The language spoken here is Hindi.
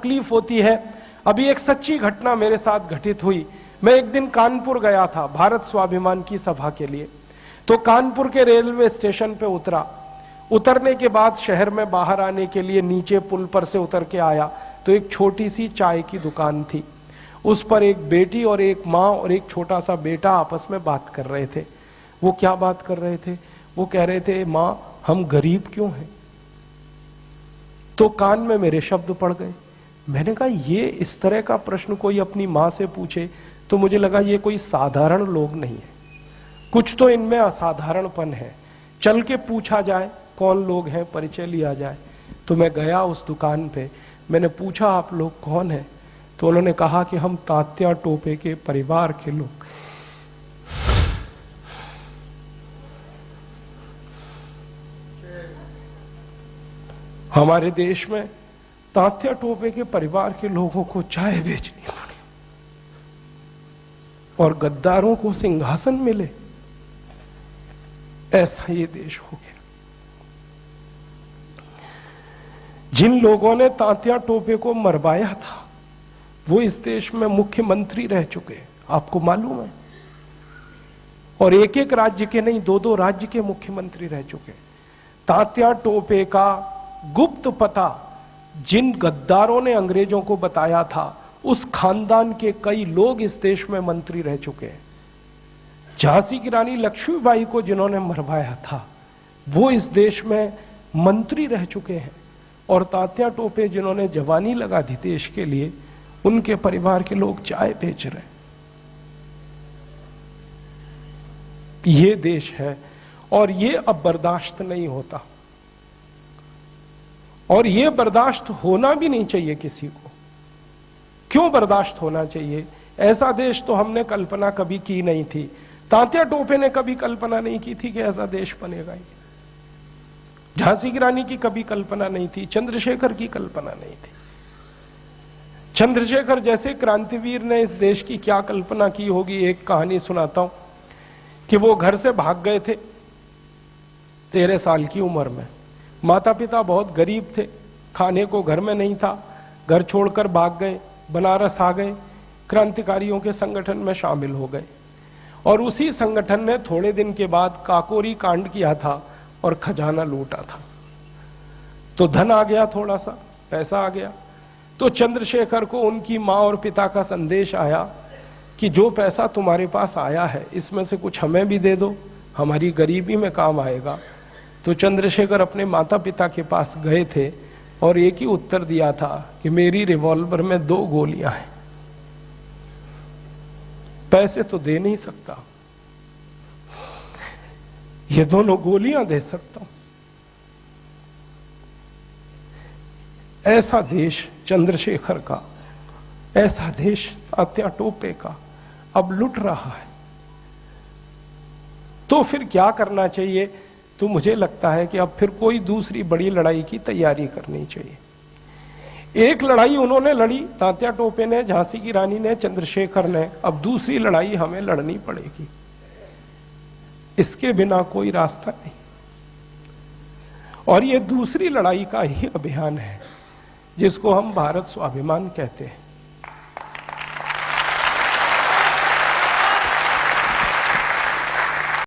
तकलीफ होती है। अभी एक सच्ची घटना मेरे साथ घटित हुई। मैं एक दिन कानपुर गया था भारत स्वाभिमान की सभा के लिए। तो कानपुर के रेलवे स्टेशन पे उतरा। उतरने के बाद शहर में बाहर आने के लिए नीचे पुल पर से उतर के आया तो एक छोटी सी चाय की दुकान थी। उस पर एक बेटी और एक माँ और एक छोटा सा बेटा आपस में बात कर रहे थे। वो क्या बात कर रहे थे? वो कह रहे थे, माँ हम गरीब क्यों हैं? तो कान में मेरे शब्द पड़ गए। मैंने कहा ये इस तरह का प्रश्न कोई अपनी माँ से पूछे तो मुझे लगा ये कोई साधारण लोग नहीं है, कुछ तो इनमें असाधारणपन है। चल के पूछा जाए कौन लोग हैं, परिचय लिया जाए। तो मैं गया उस दुकान पे, मैंने पूछा आप लोग कौन हैं? तो उन्होंने कहा कि हम तात्या टोपे के परिवार के लोग। हमारे देश में तात्या टोपे के परिवार के लोगों को चाय बेचनी पड़ी और गद्दारों को सिंहासन मिले, ऐसा ये देश हो गया। जिन लोगों ने तात्या टोपे को मरवाया था वो इस देश में मुख्यमंत्री रह चुके, आपको मालूम है? और एक एक राज्य के नहीं, दो दो राज्य के मुख्यमंत्री रह चुके। तात्या टोपे का गुप्त पता जिन गद्दारों ने अंग्रेजों को बताया था, उस खानदान के कई लोग इस देश में मंत्री रह चुके हैं। झांसी की रानी लक्ष्मीबाई को जिन्होंने मरवाया था वो इस देश में मंत्री रह चुके हैं। और तात्या टोपे जिन्होंने जवानी लगा दी देश के लिए, उनके परिवार के लोग चाय बेच रहे। ये देश है और ये अब बर्दाश्त नहीं होता, और ये बर्दाश्त होना भी नहीं चाहिए किसी को। क्यों बर्दाश्त होना चाहिए? ऐसा देश तो हमने कल्पना कभी की नहीं थी। तात्या टोपे ने कभी कल्पना नहीं की थी कि ऐसा देश बनेगा। ये झांसी की रानी की कभी कल्पना नहीं थी, चंद्रशेखर की कल्पना नहीं थी। चंद्रशेखर जैसे क्रांतिवीर ने इस देश की क्या कल्पना की होगी। एक कहानी सुनाता हूं कि वो घर से भाग गए थे 13 साल की उम्र में। माता पिता बहुत गरीब थे, खाने को घर में नहीं था, घर छोड़कर भाग गए, बनारस आ गए, क्रांतिकारियों के संगठन में शामिल हो गए। और उसी संगठन ने थोड़े दिन के बाद काकोरी कांड किया था और खजाना लूटा था। तो धन आ गया, थोड़ा सा पैसा आ गया। तो चंद्रशेखर को उनकी माँ और पिता का संदेश आया कि जो पैसा तुम्हारे पास आया है इसमें से कुछ हमें भी दे दो, हमारी गरीबी में काम आएगा। तो चंद्रशेखर अपने माता पिता के पास गए थे और एक ही उत्तर दिया था कि मेरी रिवॉल्वर में 2 गोलियां हैं, पैसे तो दे नहीं सकता, ये दोनों गोलियां दे सकता हूं। ऐसा देश चंद्रशेखर का, ऐसा देश तात्या टोपे का अब लुट रहा है। तो फिर क्या करना चाहिए? तो मुझे लगता है कि अब फिर कोई दूसरी बड़ी लड़ाई की तैयारी करनी चाहिए। एक लड़ाई उन्होंने लड़ी, तात्या टोपे ने, झांसी की रानी ने, चंद्रशेखर ने, अब दूसरी लड़ाई हमें लड़नी पड़ेगी। इसके बिना कोई रास्ता नहीं। और ये दूसरी लड़ाई का ही अभियान है जिसको हम भारत स्वाभिमान कहते हैं।